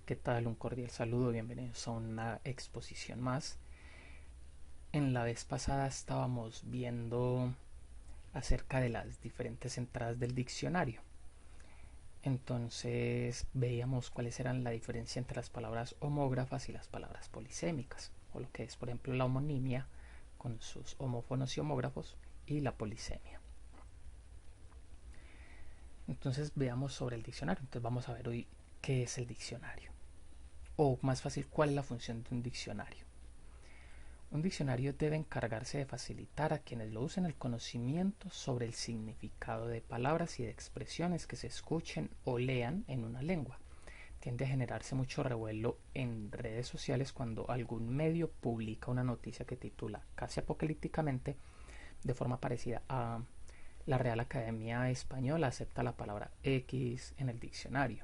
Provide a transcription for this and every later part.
¿Qué tal? Un cordial saludo, bienvenidos a una exposición más. En la vez pasada estábamos viendo acerca de las diferentes entradas del diccionario. Entonces veíamos cuáles eran la diferencia entre las palabras homógrafas y las palabras polisémicas, o lo que es, por ejemplo, la homonimia con sus homófonos y homógrafos y la polisemia. Entonces veamos sobre el diccionario. Entonces vamos a ver hoy qué es el diccionario, o más fácil, cuál es la función de un diccionario. Un diccionario debe encargarse de facilitar a quienes lo usen el conocimiento sobre el significado de palabras y de expresiones que se escuchen o lean en una lengua. Tiende a generarse mucho revuelo en redes sociales cuando algún medio publica una noticia que titula casi apocalípticamente de forma parecida a la Real Academia Española acepta la palabra X en el diccionario,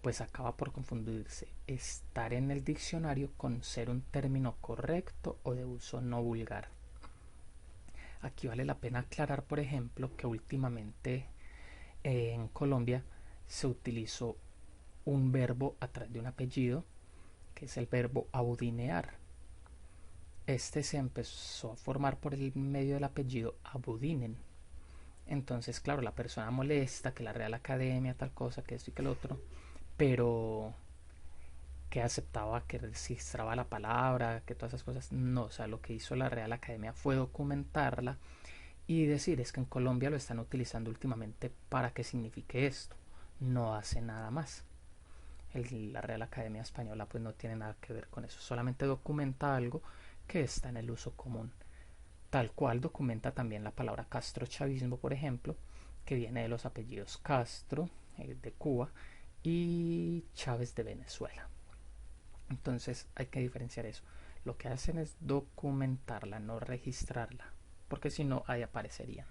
pues acaba por confundirse estar en el diccionario con ser un término correcto o de uso no vulgar. Aquí vale la pena aclarar, por ejemplo, que últimamente en Colombia se utilizó un verbo atrás de un apellido, que es el verbo abudinear. Este se empezó a formar por el medio del apellido Abudinen. Entonces, claro, la persona molesta que la Real Academia, tal cosa, que esto y que lo otro, pero que aceptaba, que registraba la palabra, que todas esas cosas. No, o sea, lo que hizo la Real Academia fue documentarla y decir es que en Colombia lo están utilizando últimamente para que signifique esto. No hace nada más. La Real Academia Española pues no tiene nada que ver con eso, solamente documenta algo que está en el uso común. Tal cual documenta también la palabra castrochavismo, por ejemplo, que viene de los apellidos Castro, de Cuba, y Chávez de Venezuela. Entonces hay que diferenciar eso. Lo que hacen es documentarla, no registrarla, porque si no, ahí aparecerían.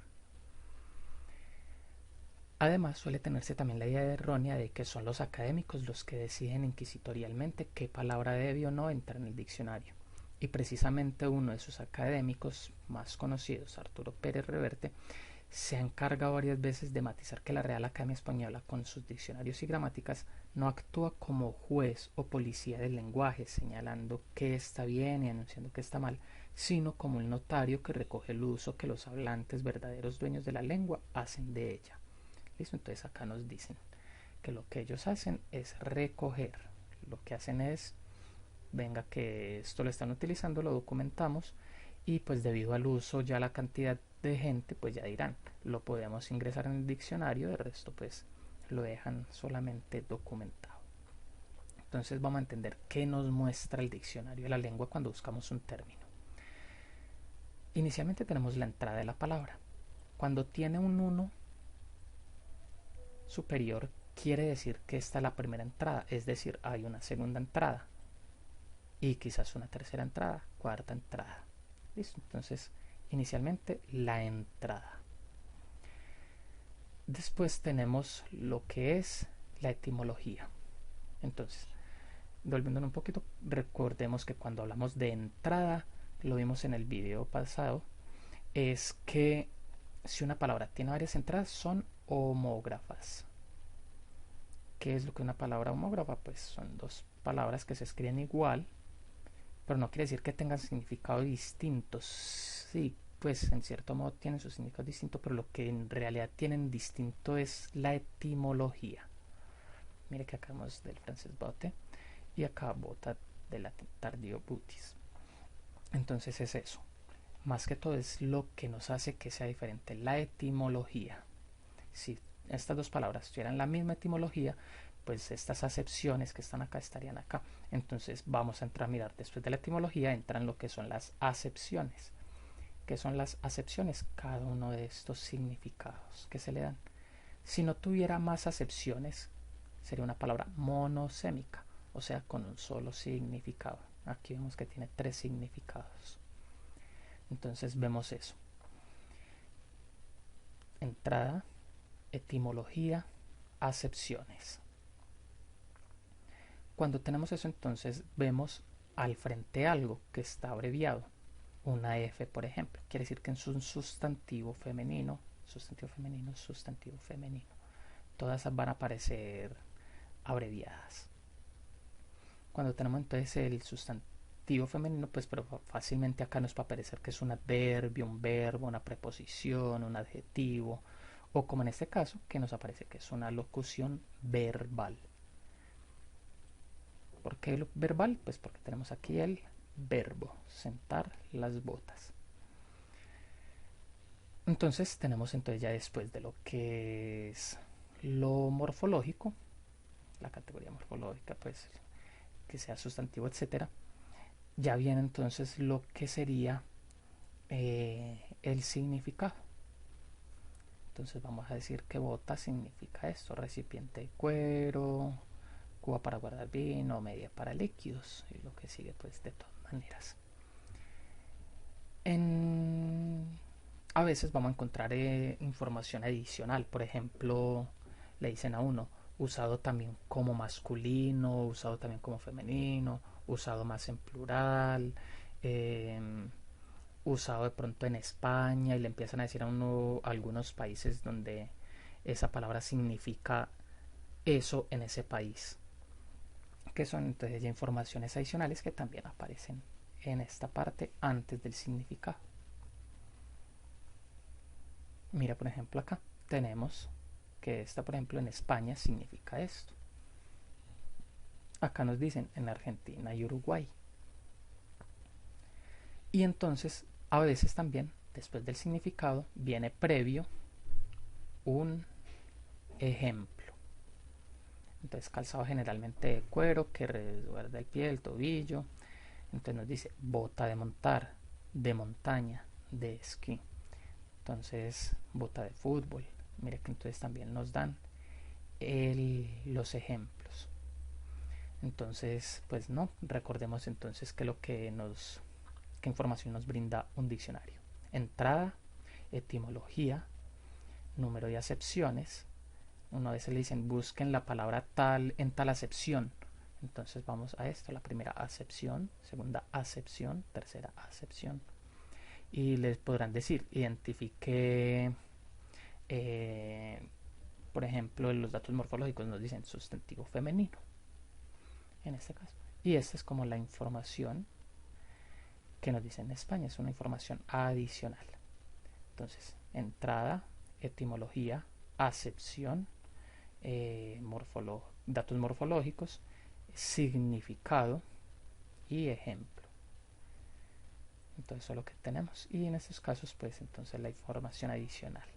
Además, suele tenerse también la idea errónea de que son los académicos los que deciden inquisitorialmente qué palabra debe o no entrar en el diccionario. Y precisamente uno de sus académicos más conocidos, Arturo Pérez Reverte, se ha encargado varias veces de matizar que la Real Academia Española, con sus diccionarios y gramáticas, no actúa como juez o policía del lenguaje, señalando que está bien y anunciando que está mal, sino como un notario que recoge el uso que los hablantes, verdaderos dueños de la lengua, hacen de ella. ¿Listo? Entonces acá nos dicen que lo que ellos hacen es recoger. Lo que hacen es, venga, que esto lo están utilizando, lo documentamos, y pues debido al uso, ya la cantidad de gente, pues ya dirán, lo podemos ingresar en el diccionario, de resto pues lo dejan solamente documentado. Entonces vamos a entender qué nos muestra el diccionario de la lengua cuando buscamos un término. Inicialmente tenemos la entrada de la palabra. Cuando tiene un 1 superior, quiere decir que esta es la primera entrada, es decir, hay una segunda entrada y quizás una tercera entrada, cuarta entrada. ¿Listo? Entonces, inicialmente la entrada. Después tenemos lo que es la etimología. Entonces, volviendo un poquito, recordemos que cuando hablamos de entrada, lo vimos en el video pasado, es que si una palabra tiene varias entradas son homógrafas. ¿Qué es lo que es una palabra homógrafa? Pues son dos palabras que se escriben igual, pero no quiere decir que tengan significados distintos. Sí, pues en cierto modo tienen su significado distinto, pero lo que en realidad tienen distinto es la etimología. Mire que acá vamos del francés bote y acá bota del latín tardío butis. Entonces es eso. Más que todo es lo que nos hace que sea diferente, la etimología. Si estas dos palabras tuvieran la misma etimología, pues estas acepciones que están acá estarían acá. Entonces vamos a entrar a mirar después de la etimología, entran lo que son las acepciones. ¿Qué son las acepciones? Cada uno de estos significados que se le dan. Si no tuviera más acepciones, sería una palabra monosémica, o sea, con un solo significado. Aquí vemos que tiene tres significados. Entonces vemos eso. Entrada, etimología, acepciones. Cuando tenemos eso, entonces vemos al frente algo que está abreviado. Una F, por ejemplo, quiere decir que es un sustantivo femenino, sustantivo femenino, sustantivo femenino. Todas van a aparecer abreviadas. Cuando tenemos entonces el sustantivo femenino, pues pero fácilmente acá nos va a parecer que es un adverbio, un verbo, una preposición, un adjetivo, o como en este caso, que nos aparece que es una locución verbal. ¿Por qué lo verbal? Pues porque tenemos aquí el verbo, sentar las botas. Entonces tenemos entonces ya después de lo que es lo morfológico, la categoría morfológica, pues que sea sustantivo, etcétera. Ya viene entonces lo que sería el significado. Entonces vamos a decir que bota significa esto: recipiente de cuero, cuba para guardar vino, media para líquidos, y lo que sigue pues de todas maneras. A veces vamos a encontrar información adicional. Por ejemplo, le dicen a uno usado también como masculino, usado también como femenino, usado más en plural, eh, usado de pronto en España, y le empiezan a decir a uno algunos países donde esa palabra significa eso en ese país, que son entonces ya informaciones adicionales que también aparecen en esta parte antes del significado. Mira, por ejemplo, acá tenemos que esta, por ejemplo, en España significa esto. Acá nos dicen en Argentina y Uruguay. Y entonces, a veces también, después del significado, viene previo un ejemplo. Entonces, calzado generalmente de cuero que resguarda el pie, el tobillo. Entonces nos dice bota de montar, de montaña, de esquí. Entonces, bota de fútbol. Mire que entonces también nos dan los ejemplos. Entonces, pues no, recordemos entonces que qué información nos brinda un diccionario: entrada, etimología, número de acepciones. Una vez le dicen busquen la palabra tal en tal acepción. Entonces vamos a esto: la primera acepción, segunda acepción, tercera acepción. Y les podrán decir identifique, por ejemplo, en los datos morfológicos nos dicen sustantivo femenino en este caso. Y esta es como la información que nos dice en España, es una información adicional. Entonces, entrada, etimología, acepción, datos morfológicos, significado y ejemplo. Entonces eso es lo que tenemos, y en estos casos pues entonces la información adicional.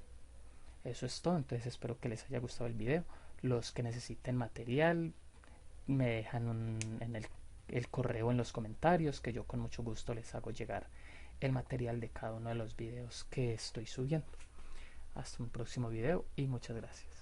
Eso es todo. Entonces espero que les haya gustado el video. Los que necesiten material me dejan en el correo en los comentarios, que yo con mucho gusto les hago llegar el material de cada uno de los videos que estoy subiendo. Hasta un próximo video y muchas gracias.